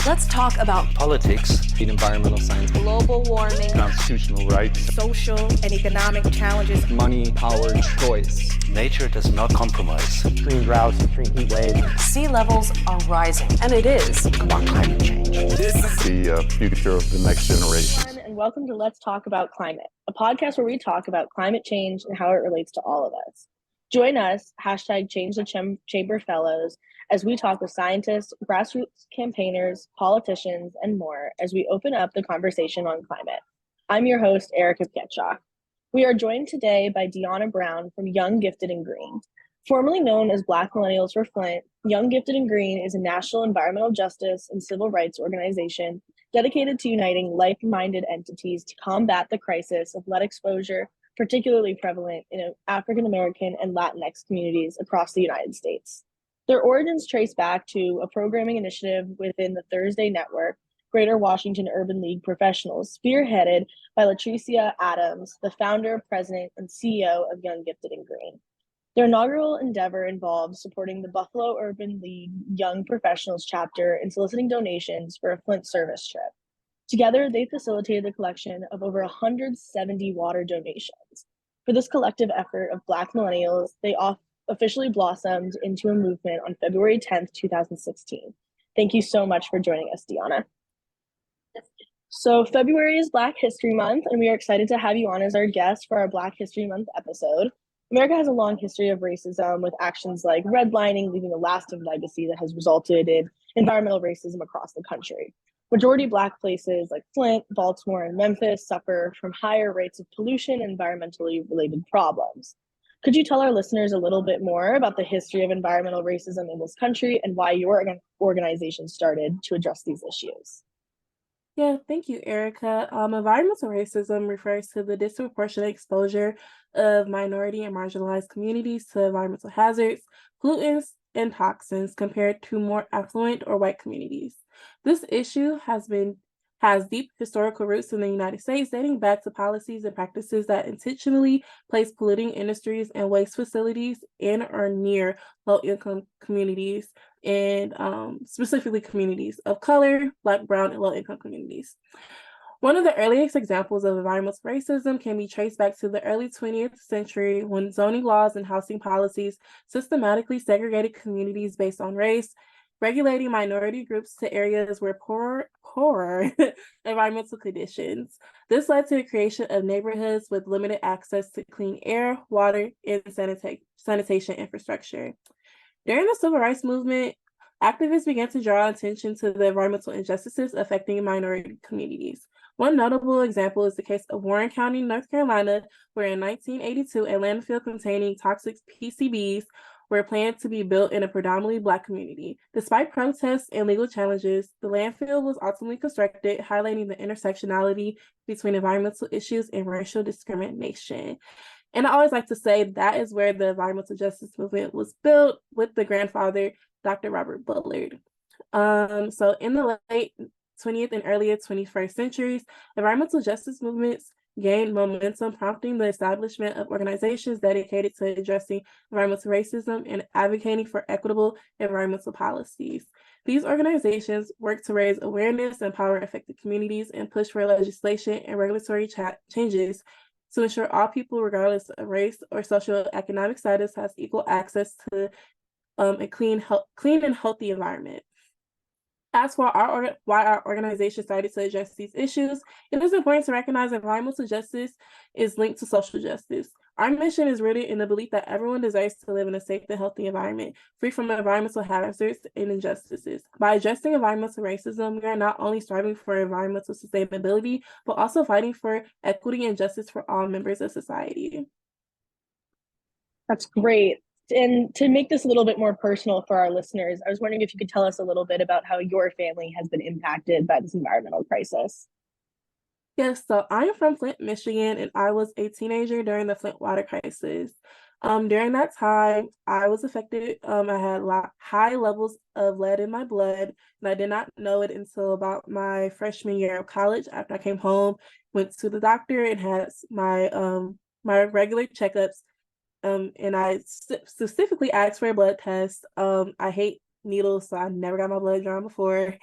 Let's talk about politics, environmental science, global warming, constitutional rights, social and economic challenges, money, power, choice. Nature does not compromise. Extreme droughts, extreme heat waves. Sea levels are rising, and it is about climate change. This is the future of the next generation. And welcome to Let's Talk About Climate, a podcast where we talk about climate change and how it relates to all of us. Join us, hashtag Change the Chamber Fellows, as we talk with scientists, grassroots campaigners, politicians, and more as we open up the conversation on climate. I'm your host, Erika Pietrzak. We are joined today by Dionna Brown from Young, Gifted, and Green. Formerly known as Black Millennials for Flint, Young, Gifted, and Green is a national environmental justice and civil rights organization dedicated to uniting like-minded entities to combat the crisis of lead exposure, particularly prevalent in African American and Latinx communities across the United States. Their origins trace back to a programming initiative within the Thursday Network, Greater Washington Urban League professionals, spearheaded by Latricia Adams, the founder, president, and CEO of Young, Gifted, and Green. Their inaugural endeavor involved supporting the Buffalo Urban League Young Professionals chapter and soliciting donations for a Flint service trip. Together, they facilitated the collection of over 170 water donations. For this collective effort of Black millennials, they officially blossomed into a movement on February 10th, 2016. Thank you so much for joining us, Dionna. So February is Black History Month, and we are excited to have you on as our guest for our Black History Month episode. America has a long history of racism, with actions like redlining leaving a lasting legacy that has resulted in environmental racism across the country. Majority Black places like Flint, Baltimore, and Memphis suffer from higher rates of pollution and environmentally related problems. Could you tell our listeners a little bit more about the history of environmental racism in this country and why your organization started to address these issues? Yeah, thank you, Erica. Environmental racism refers to the disproportionate exposure of minority and marginalized communities to environmental hazards, pollutants, and toxins compared to more affluent or white communities. This issue has deep historical roots in the United States, dating back to policies and practices that intentionally place polluting industries and waste facilities in or near low-income communities, and specifically communities of color, Black, brown, and low-income communities. One of the earliest examples of environmental racism can be traced back to the early 20th century, when zoning laws and housing policies systematically segregated communities based on race, regulating minority groups to areas where poorer environmental conditions. This led to the creation of neighborhoods with limited access to clean air, water, and sanitation infrastructure. During the Civil Rights Movement, activists began to draw attention to the environmental injustices affecting minority communities. One notable example is the case of Warren County, North Carolina, where in 1982, a landfill containing toxic PCBs were planned to be built in a predominantly Black community. Despite protests and legal challenges, the landfill was ultimately constructed, highlighting the intersectionality between environmental issues and racial discrimination. And I always like to say that is where the environmental justice movement was built, with the grandfather, Dr. Robert Bullard. So in the late 20th and earlier 21st centuries, environmental justice movements gained momentum, prompting the establishment of organizations dedicated to addressing environmental racism and advocating for equitable environmental policies. These organizations work to raise awareness, empower affected communities, and push for legislation and regulatory changes to ensure all people, regardless of race or socioeconomic status, has equal access to a clean and healthy environment. As for why our organization started to address these issues, it is important to recognize that environmental justice is linked to social justice. Our mission is rooted in the belief that everyone deserves to live in a safe and healthy environment, free from environmental hazards and injustices. By addressing environmental racism, we are not only striving for environmental sustainability, but also fighting for equity and justice for all members of society. That's great. And to make this a little bit more personal for our listeners, I was wondering if you could tell us a little bit about how your family has been impacted by this environmental crisis. Yes, so I'm from Flint, Michigan, and I was a teenager during the Flint water crisis. During that time, I was affected. I had high levels of lead in my blood, and I did not know it until about my freshman year of college. After I came home, went to the doctor and had my regular checkups. And I specifically asked for a blood test. I hate needles, so I never got my blood drawn before.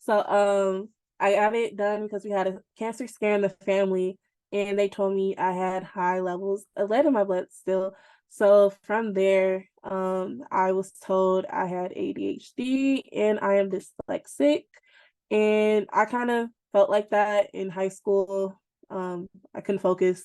So I got it done because we had a cancer scare in the family, and they told me I had high levels of lead in my blood still. So from there, I was told I had ADHD and I am dyslexic. And I kind of felt like that in high school. I couldn't focus.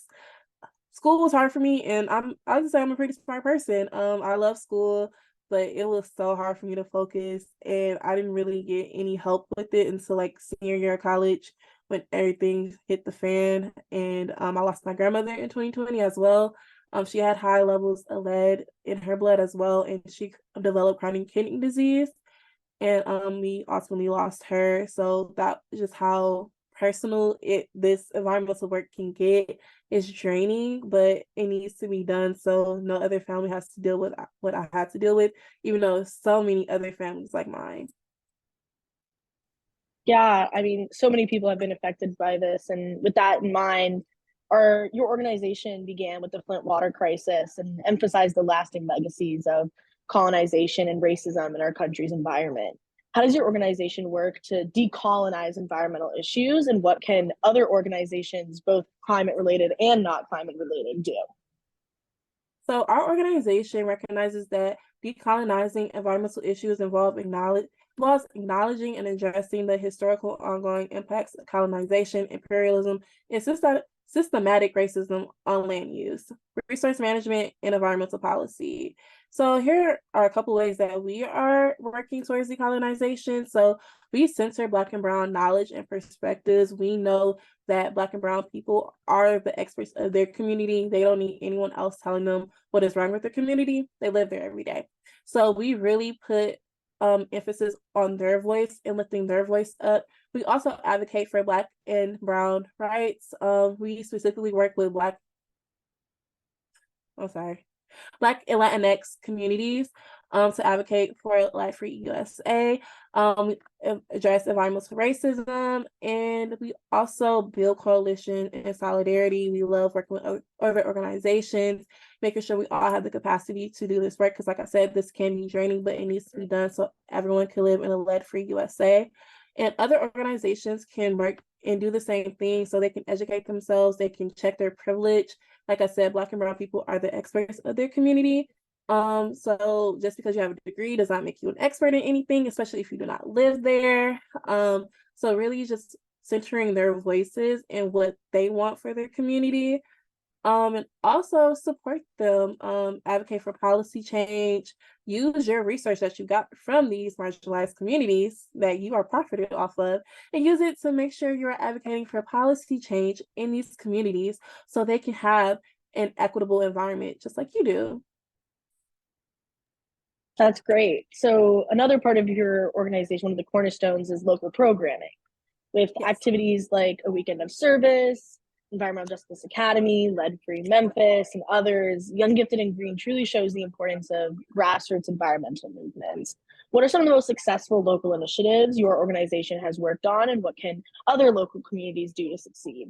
School was hard for me, and I would say I'm a pretty smart person. I love school, but it was so hard for me to focus, and I didn't really get any help with it until like senior year of college when everything hit the fan. And I lost my grandmother in 2020 as well. She had high levels of lead in her blood as well, and she developed chronic kidney disease. And we ultimately lost her. So that is just how personal this environmental work can get. It's draining, but it needs to be done so no other family has to deal with what I had to deal with, even though so many other families like mine. Yeah, I mean, so many people have been affected by this. And with that in mind, your organization began with the Flint water crisis and emphasized the lasting legacies of colonization and racism in our country's environment. How does your organization work to decolonize environmental issues, and what can other organizations, both climate related and not climate related, do? So our organization recognizes that decolonizing environmental issues involves acknowledging and addressing the historical ongoing impacts of colonization, imperialism, and systematic racism on land use, resource management, and environmental policy. So here are a couple ways that we are working towards decolonization. So we center Black and Brown knowledge and perspectives. We know that Black and Brown people are the experts of their community. They don't need anyone else telling them what is wrong with their community. They live there every day. So we really put emphasis on their voice and lifting their voice up. We also advocate for Black and Brown rights. We specifically work with Black and Latinx communities to advocate for Life Free USA. We address environmental racism, and we also build coalition and solidarity. We love working with other organizations, making sure we all have the capacity to do this work, because like I said, this can be draining, but it needs to be done so everyone can live in a lead-free USA. And other organizations can work and do the same thing, so they can educate themselves, they can check their privilege. Like I said, Black and Brown people are the experts of their community. So just because you have a degree does not make you an expert in anything, especially if you do not live there. So really just centering their voices and what they want for their community. And also support them, advocate for policy change, use your research that you got from these marginalized communities that you are profited off of, and use it to make sure you're advocating for policy change in these communities so they can have an equitable environment just like you do. That's great. So another part of your organization, one of the cornerstones, is local programming with activities like a weekend of service, Environmental Justice Academy, Lead Free Memphis, and others. Young, Gifted, and Green truly shows the importance of grassroots environmental movements. What are some of the most successful local initiatives your organization has worked on, and what can other local communities do to succeed?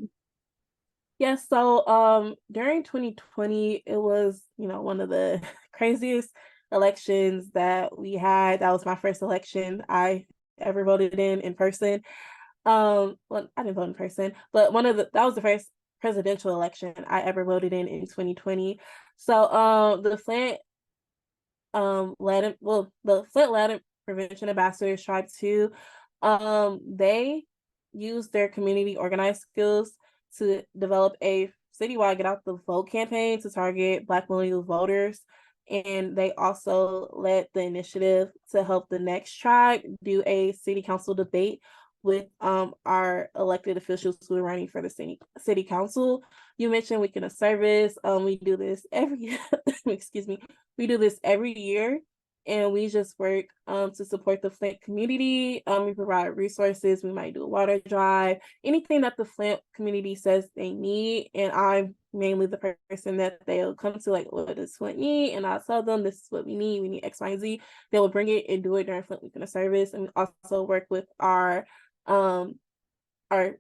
Yes, so during 2020, it was, one of the craziest elections that we had. That was my first election I ever voted in person. Well, I didn't vote in person, but that was the first presidential election I ever voted in 2020. So the Flint Lead Prevention Ambassadors Tribe 2, they used their community organized skills to develop a citywide Get Out the Vote campaign to target Black millennial voters. And they also led the initiative to help the next tribe do a city council debate with our elected officials who are running for the city council. You mentioned weekend of service. We do this every we do this every year, and we just work to support the Flint community. We provide resources. We might do a water drive, anything that the Flint community says they need. And I'm mainly the person that they'll come to, like, what does Flint need? And I'll tell them this is what we need X, Y, and Z. They will bring it and do it during Flint weekend of service. And we also work with our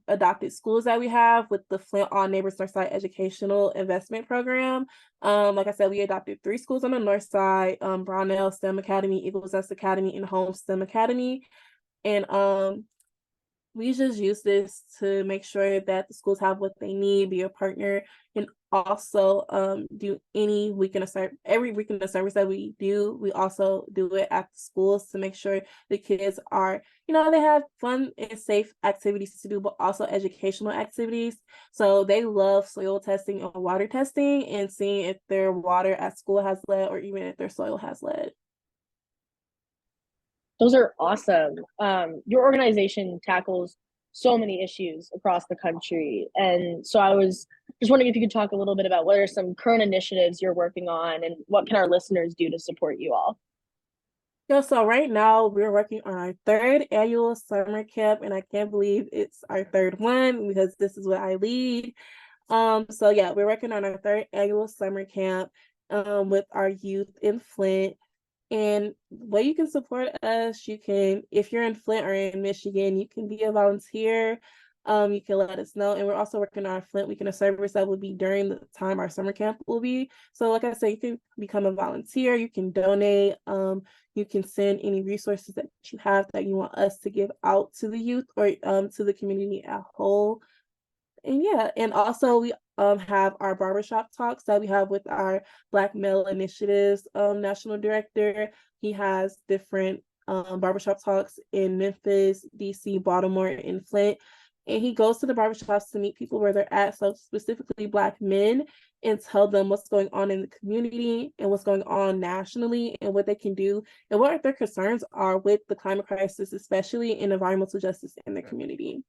adopted schools that we have with the Flint All Neighbors Northside Educational Investment Program. Like I said, we adopted 3 schools on the north side, Brownell STEM Academy, Eagles Nest Academy, and Home STEM Academy. And we just use this to make sure that the schools have what they need, be a partner, and also do any weekend of service. Every weekend of service that we do, we also do it at the schools to make sure the kids are, they have fun and safe activities to do, but also educational activities. So they love soil testing and water testing and seeing if their water at school has lead or even if their soil has lead. Those are awesome. Your organization tackles so many issues across the country. And so I was just wondering if you could talk a little bit about what are some current initiatives you're working on and what can our listeners do to support you all? Yeah, so right now we're working on our third annual summer camp, and I can't believe it's our third one because this is what I lead. So yeah, we're working on our third annual summer camp with our youth in Flint. And way you can support us, you can, if you're in Flint or in Michigan, you can be a volunteer. You can let us know. And we're also working on our Flint Weekend of Service that will be during the time our summer camp will be. So like I said, you can become a volunteer, you can donate, you can send any resources that you have that you want us to give out to the youth or to the community as a whole. And yeah, and also we have our barbershop talks that we have with our Black Male Initiatives national director. He has different barbershop talks in Memphis, DC, Baltimore, and Flint. And he goes to the barbershops to meet people where they're at, so specifically Black men, and tell them what's going on in the community and what's going on nationally and what they can do and what their concerns are with the climate crisis, especially in environmental justice in their community.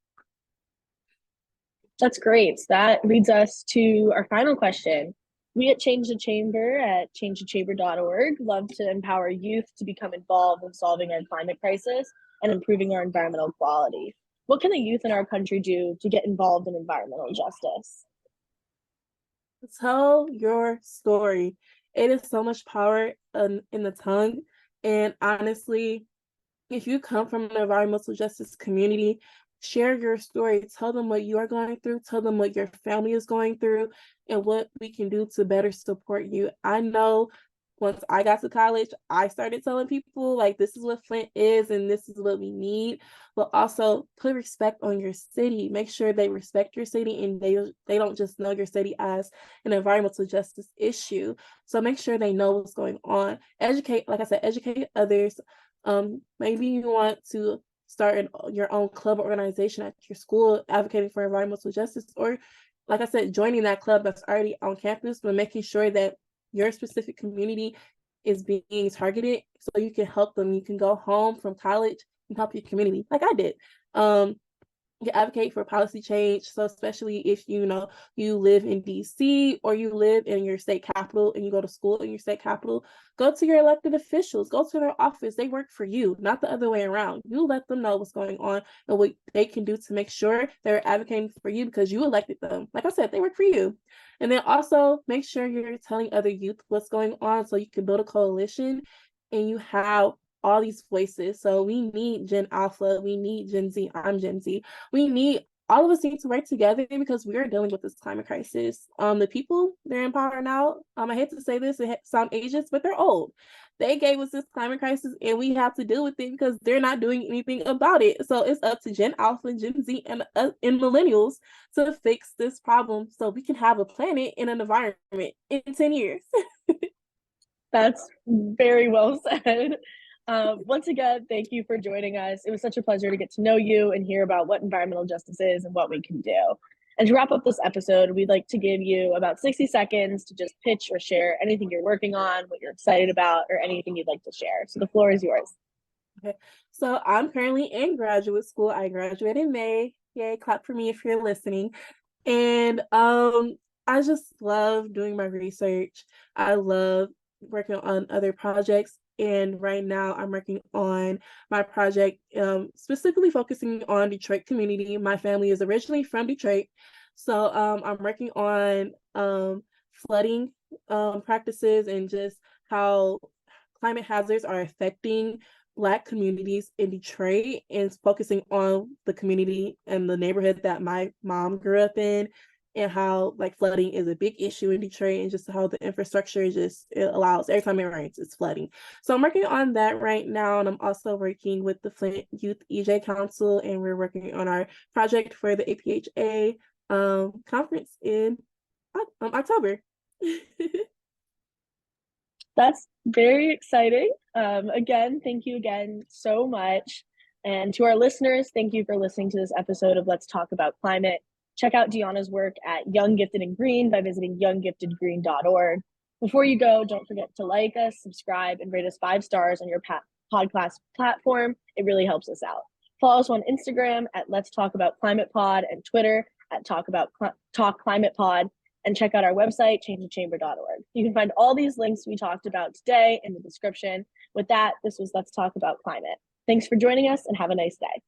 That's great. That leads us to our final question. We at Change the Chamber at changethechamber.org love to empower youth to become involved in solving our climate crisis and improving our environmental quality. What can the youth in our country do to get involved in environmental justice? Tell your story. It is so much power in the tongue. And honestly, if you come from an environmental justice community, share your story. Tell them what you are going through. Tell them what your family is going through and what we can do to better support you. I know once I got to college, I started telling people like this is what Flint is and this is what we need. But also put respect on your city. Make sure they respect your city and they don't just know your city as an environmental justice issue. So make sure they know what's going on. Educate, like I said, educate others. Maybe you want to start your own club or organization at your school advocating for environmental justice, or like I said, joining that club that's already on campus, but making sure that your specific community is being targeted so you can help them. You can go home from college and help your community like I did. You advocate for policy change. So especially if you live in DC or you live in your state capital and you go to school in your state capital, go to your elected officials, go to their office. They work for you, not the other way around. You let them know what's going on and what they can do to make sure they're advocating for you because you elected them. Like I said, they work for you. And then also make sure you're telling other youth what's going on so you can build a coalition and you have all these voices. So we need Gen Alpha, we need Gen Z, I'm Gen Z. We need, all of us need to work together because we are dealing with this climate crisis. The people, they're in power now. I hate to say this, it sounds ageist, but they're old. They gave us this climate crisis and we have to deal with it because they're not doing anything about it. So it's up to Gen Alpha, Gen Z, and millennials to fix this problem so we can have a planet and an environment in 10 years. That's very well said. Once again, thank you for joining us. It was such a pleasure to get to know you and hear about what environmental justice is and what we can do. And to wrap up this episode, we'd like to give you about 60 seconds to just pitch or share anything you're working on, what you're excited about, or anything you'd like to share. So the floor is yours. Okay. So I'm currently in graduate school. I graduated in May. Yay, clap for me if you're listening. And I just love doing my research. I love working on other projects. And right now I'm working on my project specifically focusing on Detroit community. My family is originally from Detroit. So I'm working on flooding practices and just how climate hazards are affecting Black communities in Detroit and focusing on the community and the neighborhood that my mom grew up in. and how like flooding is a big issue in Detroit, and just how the infrastructure it allows every time it rains, it's flooding. So I'm working on that right now, and I'm also working with the Flint Youth EJ Council, and we're working on our project for the APHA conference in October. That's very exciting. Again, thank you again so much. And to our listeners, thank you for listening to this episode of Let's Talk About Climate. Check out Dionna's work at Young Gifted and Green by visiting younggiftedgreen.org. Before you go, don't forget to like us, subscribe, and rate us 5 stars on your podcast platform. It really helps us out. Follow us on Instagram at Let's Talk About Climate Pod and Twitter at Talk Climate Pod. And check out our website, changethechamber.org. You can find all these links we talked about today in the description. With that, this was Let's Talk About Climate. Thanks for joining us and have a nice day.